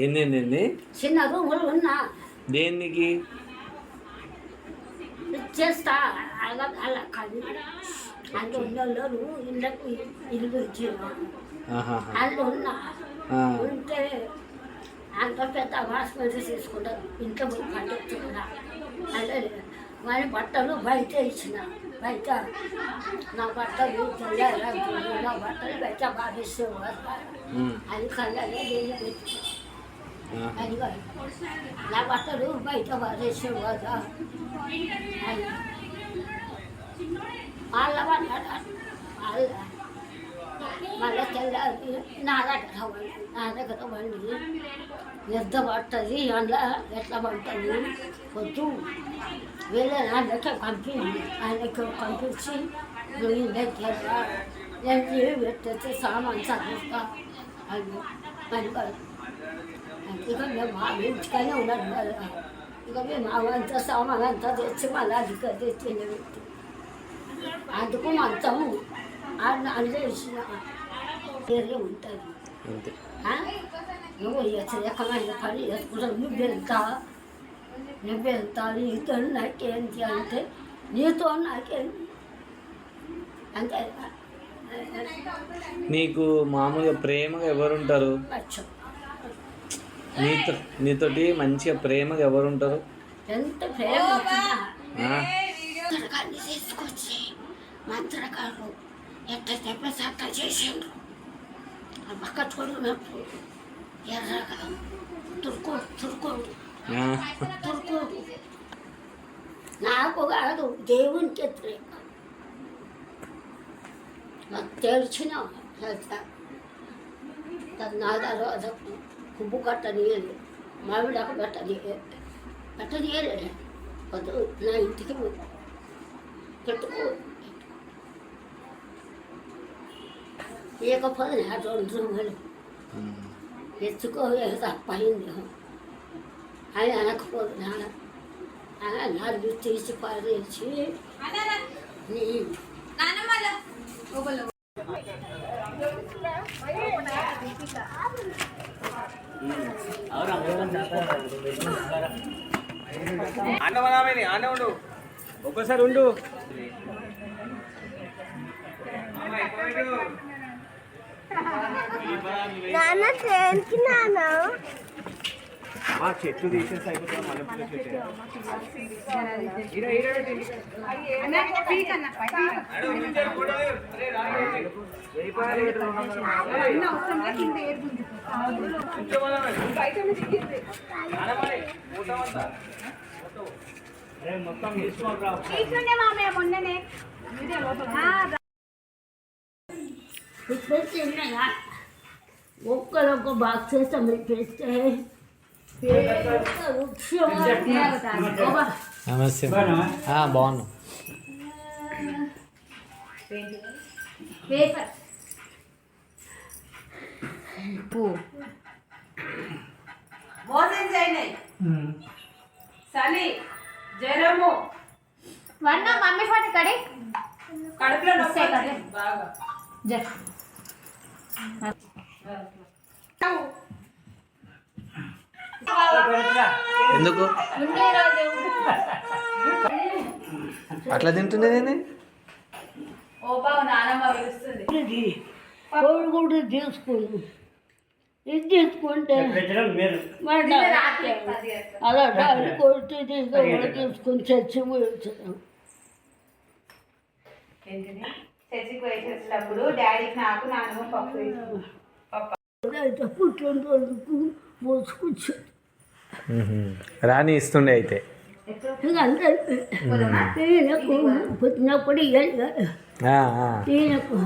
ఎన్ని చిన్న రూములు ఉన్నా దేనికి ఇచ్చేస్తా అలా అలా కానీ అందులో ఉన్నోళ్ళు ఇళ్ళకు ఇల్లు ఇచ్చిన అందులో ఉన్నా ఉంటే అంత పెద్ద హాస్పిటల్ తీసుకుంటారు ఇంట్లో పోయి పండించుకున్నా అంటే మరి బట్టలు బయట ఇచ్చిన బయట నా బట్టలు నా బట్టలు బయట బాధిస్తూ అది కళ్ళనే పెట్టి అది నా బట్టలు బయట బాధేస్తూ కదా అది వాళ్ళ మళ్ళీ తెల్లారి నా దగ్గర వండి ఎంత పడుతుంది అందులో ఎట్లా పడుతుంది వద్దు వేరే నా దగ్గర ఆయనకి పంపించి నువ్వు దగ్గర నేను పెట్టేసి సామాన్ చదువుతా అది మరి ఇక మేము మా ఇంటికనే ఉన్నాడు కదా ఇక మేము అవంతా సామాన్ అంతా తెచ్చి మళ్ళీ అది తెచ్చి పెట్టి అందుకు మంచము అందేసిన పేరే ఉంటుంది నువ్వు రకమైన పని చేసుకుంటావు నువ్వు వెళ్తా నీతో నాకేంటి అంటే నీతో నాకేంటి అంతే. నీకు మామూలుగా ప్రేమగా ఎవరుంటారు? నీతోటి మంచిగా ప్రేమగా ఎవరుంటారు? ఎంత ప్రేమ తీసుకొచ్చి మంత్రగారు ఎట్లా చెప్పేసి అట్లా చేసిండ్రు పక్క చూడనప్పుడు ఎర్రగా తురుకోడు నాకు కాదు దేవునికి వ్యతిరేక తెలిసిన నా తర్వాత ఉప్పు కట్టనీయలేదు మామిడాకు పెట్టనీయలేదు వద్దు నా ఇంటికి పెట్టుకో లేకపోతే నా 2 రూములు ఎత్తుకో తప్పయింది అని అనకపోదు నాలుగు తీసి పారేసి అన్న ఉండు ఒక్కసారి ఉండు. నాన్న ట్రైన్కి నాన్న చెట్లు తీసేసి అయిపోతుంది మళ్ళీ చెట్టు మొత్తం ఒక్కరొక్క బాక్స్ వేస్తాం పెడితే నమస్తే బాగున్నా. చలి జ్వరము వన్న మమ్మీ ఫోన్ కడే కడుపులో నొప్పి బాగా ఎందుకు అట్లా తింటున్నది? ఓ బావ నానమ్మ పిలుస్తుంది. కోడి కూడా తీసుకోదు ఇది తీసుకుంటే అలా డాడీ కొట్టి తీసుకొని చచ్చిపోయించాను. చర్చికి పోయేటప్పుడు డాడీకి నాకు నాన్నమ్మ పప్పు పుట్టినరోజుకు మోసుకొచ్చాను. రాని ఇస్తుండే అయితే ఈయనకు పుట్టినప్పుడు ఈయనకు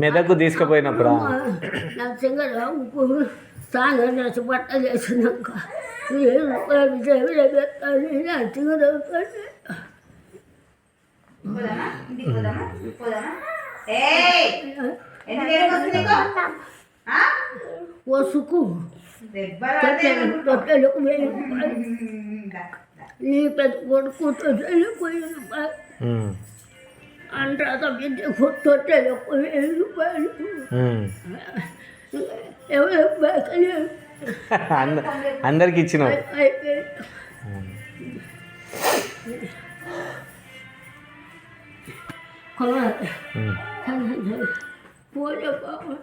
మెదకు తీసుకుపోయినప్పుడు నా సింగరావుకు స్నానం చేసి బట్టలు వేసినాక వసుకు తొట్టెలకు నీ పెద్ద కొడుకు తొట్టెలకు అంటారా తొట్టెలకు 1000 రూపాయలు ఎవరు బాకలే అందరికి ఇచ్చినావు. అయిపోయి పోలే బాబు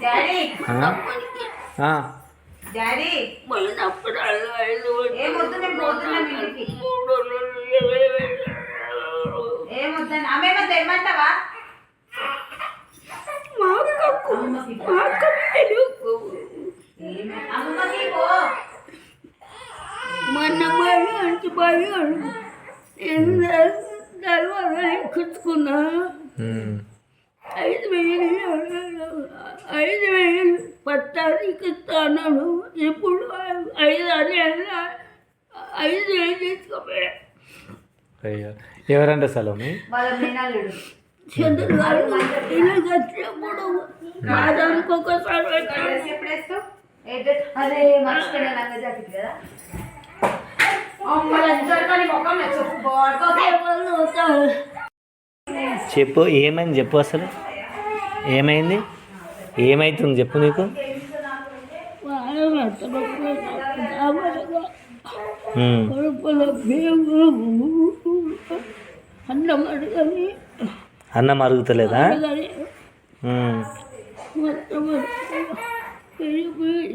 డాడీ ఆ, డాడీ పోయినప్పుడు ఏమొద్దు నేను పోతున్నాను ఇంటికి. ఏమొద్దని అమ్మేమో తెమ్మంటావా? అమ్మకి పో. మొన్న పోయి పోయాడు ఎక్కించుకున్నా ఉమ్, 5,000 పత్తానికి ఇస్తాను. ఇప్పుడు 5,000 తీసుకోపోయా. అయ్యో ఎవరంటే సలోమి? వాళ్ళ మీనాలుడు చంద్రుడు గారు ఇలా వచ్చినప్పుడు మాదానికి ఒకసారి పెట్టాడు. డ్రెస్ ఎప్పుడు వేస్తావు? ఏ డ్రెస్? అదే మర్చిపోయినా లంగా జాకెట్ కదా. అమ్మ లంచారు కానీ మొక్కం చెప్పు బాగా. చెప్పు ఏమైంది చెప్పు, అసలు ఏమైంది, ఏమైతుంది చెప్పు. నీకు ఉమ్, కడుపులో భీము అన్నం అడగని అన్నం అరుగుతలేదా? అడగని ఉమ్, మొత్తం పెరిగిపోయి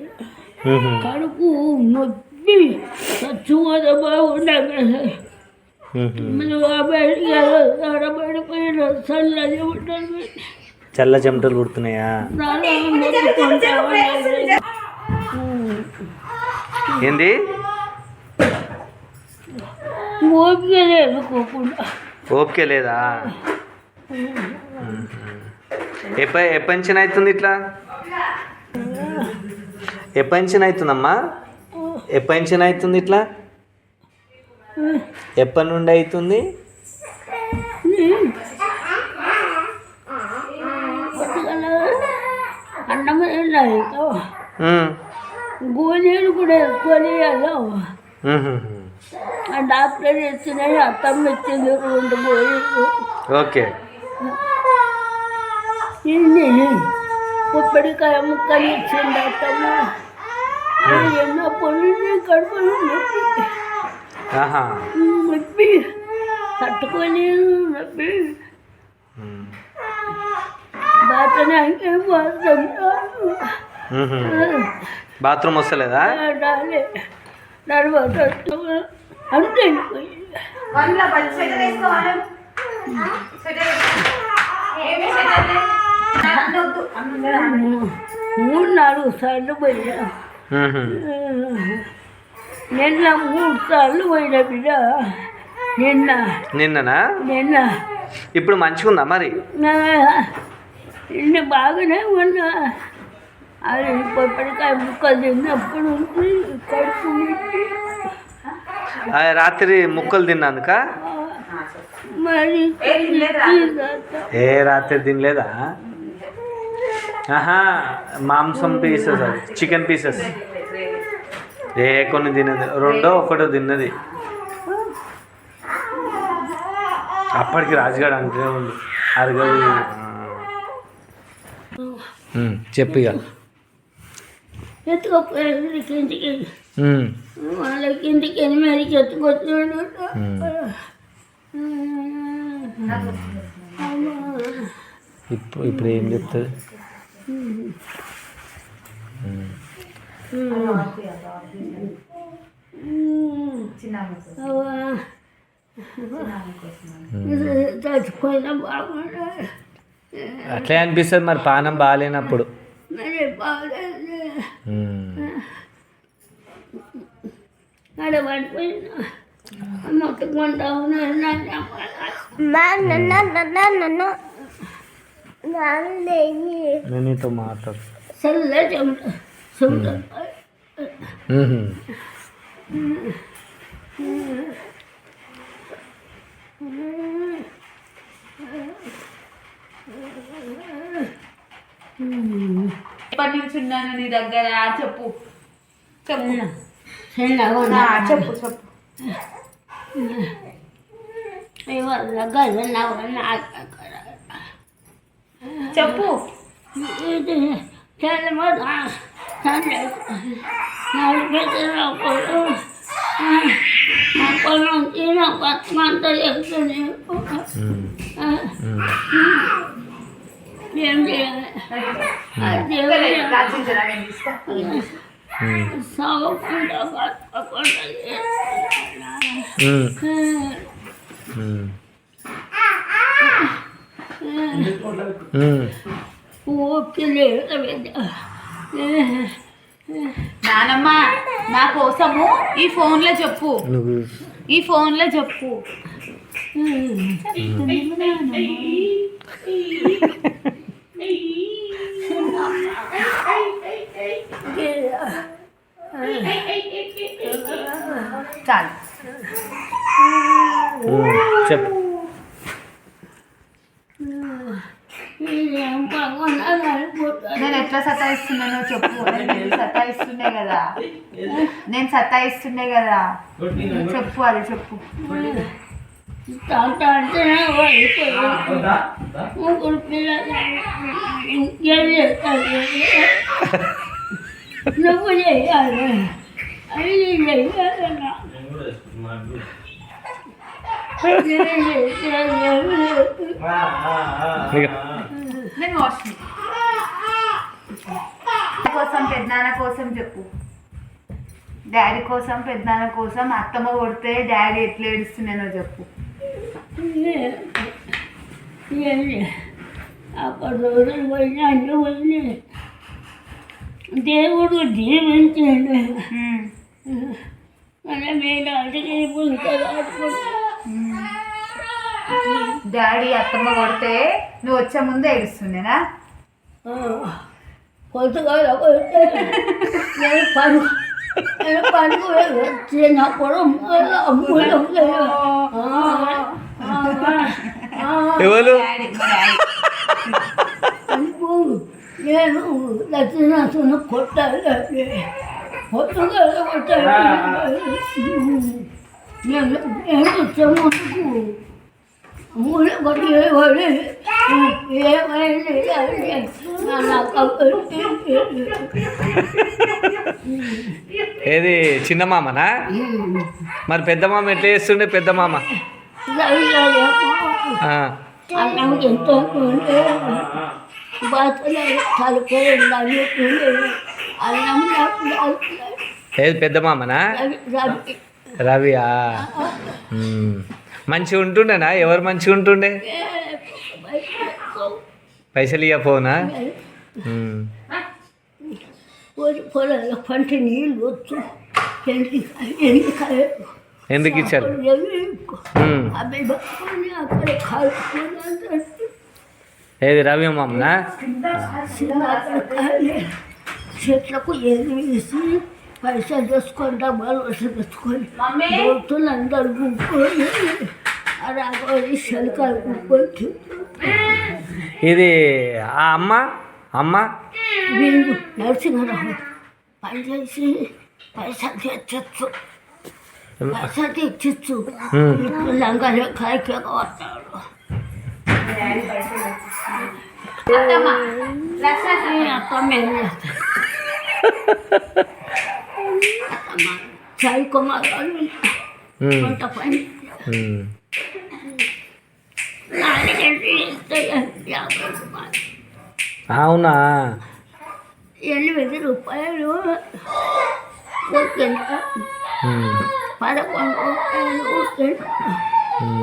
ఉహు, కడుపు నొప్పి చచ్చుమోద బాగుండగా ఉహు. మనం బయటపోయిన చల్లది ఉంటుంది. చల్ల చెమటలు పుడుతున్నాయా? ఏంది? ఓపిక లేదుకోకుండా ఓపిక లేదా? ఎప్పంచిన అవుతుంది ఇట్లా? ఎప్పంచిన అవుతుందమ్మా? ఎప్పంచిన అవుతుంది ఇట్లా? ఎప్పటి నుండి అవుతుంది? అన్నం తిన్నాయి ఉమ్, గోళీలు కూడా వేసుకొని ఉహు. ఆ డాక్టర్ ఇచ్చినాయి. అత్తమ్మ ఇచ్చింది 2 గోళీలు. ఓకే. ఇన్ని కొబ్బరికాయ ముక్కలు ఇచ్చింది అత్తమ్మ. ఎన్నో పొల్లి కడుపులు నొప్పి ఆహా. నొప్పి తట్టుకోలేదు. నొప్పి ఉమ్, బాతనానికి ఉహు. బాత్రూమ్ వస్తలేదా? తర్వాత అంతే వాళ్ళ బలి స్వెటర్ వేసుకోవాలి. స్వెటర్ ఏమి స్వెటర్? వద్దు అన్నం 3-4 సార్లు పోయినా. ఉహు. నిన్న 3 సార్లు పోయిన బిడ్డ. నిన్ననా? నిన్న ఇప్పుడు మంచిగా ఉందా మరి? నిన్న బాగానే ఉన్నా. అది కొబ్బరికాయ ముక్కలు తిన్నప్పుడు కడుపు నొప్పి. రాత్రి ముక్కలు తిన్నందుక? మరి ఏ రాత్రి తినలేదా? ఆహా, మాంసం పీసెస్, చికెన్ పీసెస్ కొన్ని తిన్నది, 2-1 తిన్నది. అప్పటికి రాజుగాడు అంతే ఉంది అరగదు. చెప్పు ఇక. ఎత్తుకోపోయాడు కిందికి. వాళ్ళకి ఇంటికి 8 ఎత్తుకొచ్చాడు. ఇప్పుడు ఏం చెప్తుంది? చచ్చిపోయినా బాగుండే. అట్లే అనిపిస్తుంది మరి పానం బాగాలేనప్పుడు. మరి బాగలేదు. ఆడ పడిపోయినా మొత్తుకుంటా నేను నీతో మాట్లాడు. చల్ల చెమట చెమట. ఎప్పటి నుంచి ఉన్నాను నీ దగ్గర? చెప్పు చెప్పు చెప్పు చెప్పు చెప్పు. చెప్పు. ఏం చేయాలి రాసించరా నేను తీసుకో. సాగకుండా బతకకుండా ఓపిక లేదు బిడ్డ. నానమ్మ నా కోసము ఈ ఫోన్లో చెప్పు, ఈ ఫోన్లో చెప్పు. చాలు చెప్పు. నేను ఎట్లా సతాయిస్తున్నానో చెప్పు. నేను సతాయిస్తుండే కదా, నేను సతాయిస్తుండే కదా, చెప్పు అది చెప్పు. ముగ్గురు పిల్లలు ఇంకేం చేస్తారు, నువ్వు చేయాలి అది చెయ్యాలన్నా నేను వాషింగ్ కోసం పెద్దనాన్న కోసం చెప్పు. డాడీ కోసం పెద్దనాన్న కోసం అత్తమ్మ కొడితే డాడీ ఎట్లా ఏడుస్తున్నానో చెప్పు. అక్కడ రోజులు పోయినా అన్ని పోయినాయి. దేవుడు దీవించండి. మన మీద అడిగి డాడీ అత్తమ్మ కొడితే నువ్వు వచ్చే ముందు ఏడుస్తుండేనా? కొత్తగా నేను పనుకు వచ్చి నా పొలం ఎవరు అనుకు నేను దక్షిణాసును కొట్టాలి, కొత్తగా కొట్టాలి. నేను వచ్చే ముందుకు మూల కొట్టేవాడు ఏమైంది ఏది చిన్న మామనా? మరి పెద్ద మామ ఎట్లా చేస్తుండే? పెద్ద మామ అన్నం ఎంతో బాతలు తలుపుండే అన్నం ఏది పెద్ద మామనా? రవియా? మంచిగా ఉంటుండేనా? ఎవరు మంచిగా ఉంటుండే? పైసలు ఇవ్వపోనా? పొలాల పంట నీళ్ళు వచ్చు ఎందుకు ఇచ్చారు? ఏది రవి మామనా? చెట్లకు ఏది వేసి పైసలు చేసుకొని డబ్బాలు వసతి తెచ్చుకొని దోస్తులు అందరు కూర్చొని అలాగే శలికాలు కూర్చొని ఇది ఆ అమ్మ అమ్మ వీళ్ళు నరసింహరావు పనిచేసి పైసలు తెచ్చచ్చు, పైసలు తెచ్చచ్చు. లంగా కాయకి వస్తాడు. అత్తమ్మ ఏం చేస్తాడు? సాయి కుమార్ వంట పని అవునా? 8 రూపాయలు 11 రూపాయలు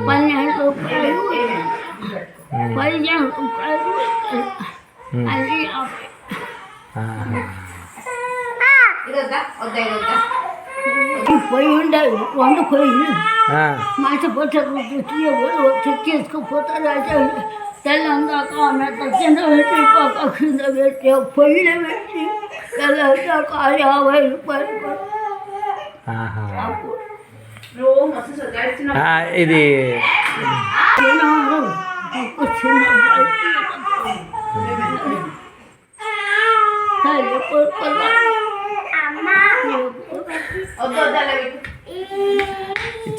12 రూపాయలు 15 రూపాయలు అది 50. పొయ్యి ఉండాలి, వండుకొని మాచిపోతే తెచ్చేసుకుపోతారు. తెల్లందాక కింద పెట్టి పక్క కింద పెట్టి పొయ్యిలో పెట్టి తెల్లందాక 50 రూపాయలు. ఇది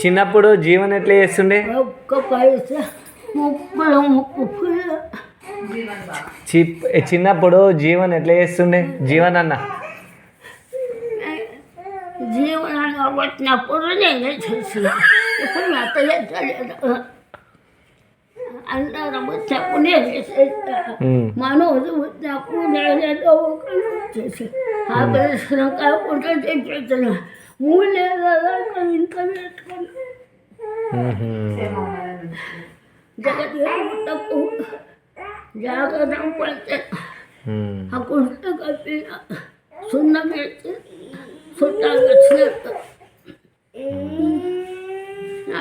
చిన్నప్పుడు జీవన్ ఎట్లా చేస్తుండే? ఒక్క పైసా ముప్పు చిన్నప్పుడు జీవన్ ఎట్లా చేస్తుండే? జీవన్ అన్న జీవనాన్ని పట్టినప్పుడు నేనే చేసిన. ఇప్పుడు నా అత్త చేస్తలేదు. అందరం వచ్చినప్పుడు నేను చేసేస్తా. మనోజు వచ్చినప్పుడు నేనేదో ఒకరు చేసి ఆపరేషన్ కాకుండా చెప్పేస్తున్నా. 3 నెలల దాకా ఇంట్లో పెట్టుకుని జగత్తు జాగ్రత్త పడితే ఆ కుట్ట కప్పిన సున్నం వేసి చుట్టాలు వచ్చినట్టు నా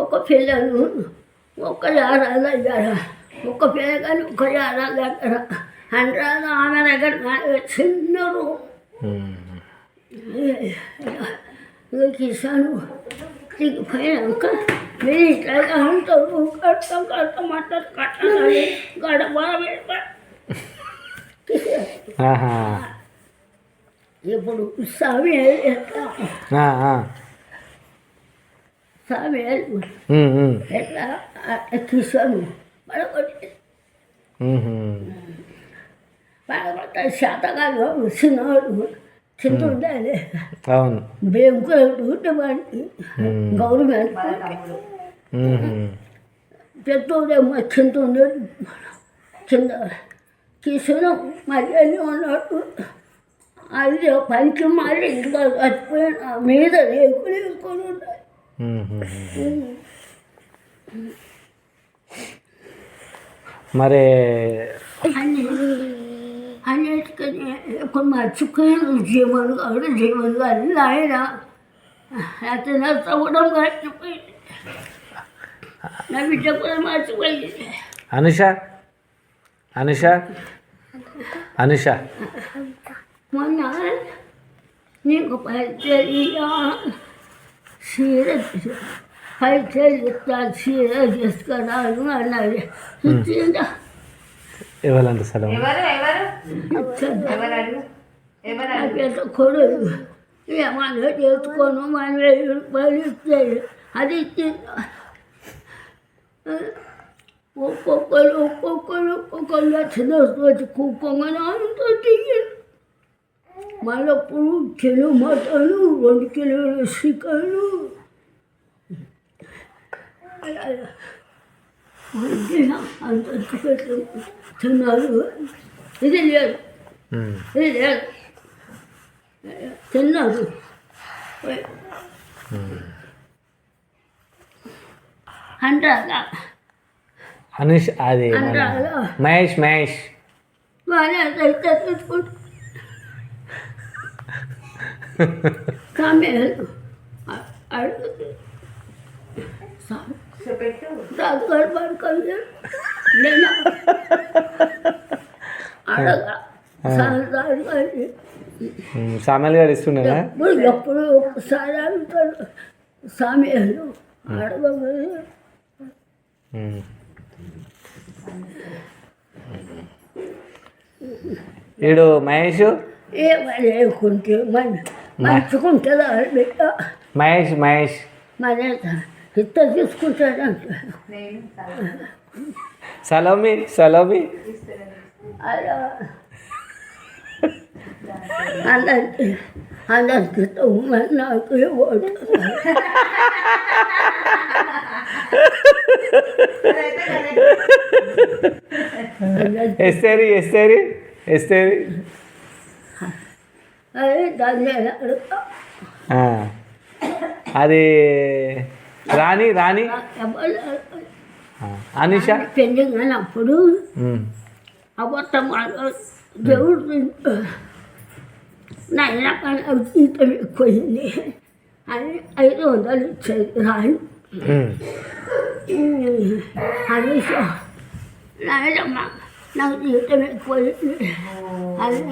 ఒక పిల్లలు ఒక యారాలు అయ్యారా, ఒక పిల్లగాని ఒక యారాలు దగ్గర అంటారు. ఆమె దగ్గర చిన్న కిసాను దిగిపోయాక మీరు ఇట్లా అంటారు. కట్టమంటారు, కట్టాలి గడప ఇప్పుడు స్వామి ఎట్లా స్వామి ఎట్లా కిసాను పడగొట్టి శాతకాలు చిన్నవాడు తింటుండాలి. అవును, బ్యాంకులు వాడికి గవర్నమెంట్ పెద్దోడేమో తింటుండే కింద కిషన్ మళ్ళీ ఉన్నట్టు అది పనికి మళ్ళీ ఇంకా చచ్చిపోయిన మీద రేకులు వేసుకొని ఉంటాయి. మరి అన్నిటికని ఇప్పుడు మర్చిపోయాను. జీవన్ గారు ఆయన అతను నచ్చవడం మర్చిపోయింది. నా బిడ్డ కూడా మర్చిపోయింది. అనుష మొన్న నీకు పరిచర్య చీర పరిచర్య చీర తీసుకురాను అన్నది. ఇచ్చిందా? ఎవరంటే సరే కొడుకు ఏమన్నా చేసుకోను మన 1000 రూపాయలు ఇచ్చాడు. అది ఇచ్చిందా? ఒక్కొక్కరు వచ్చిన వచ్చి కుక్కగా మళ్ళీ కిలో మటను 2 కిలోలు చికెను అంత పెట్టు తిన్నారు. ఇది లేదు తిన్నారు. అంటారా అనుష్ అది మహేష్ వాళ్ళైతే తీసుకుంటా కామేలు రాజుగారు పడుకోలేదు. నేను అడగా సామెల్ గారు ఇస్తున్నారా? ఎప్పుడు ఒకసారి అడుగుతాడు సామెలు అడగ. వీడు మహేష్ ఏమనుకుంటే మంచుకుంటుందా బిడ్డ? మహేష్ మన ఇత్త తీసుకుంటాడంట. సలోమి అలా అందరికి నాకు ఓటు ఎస్తేరి అది దాన్ని అది రాణి అనుష పెళ్ళింగ్ అయినప్పుడు అబద్ధం దేవుడు నాయన జీతం ఎక్కువైంది అని 500 ఇచ్చేది రాణి. అనుష నాయనమ్మ నాకు జీతం ఎక్కువైంది అని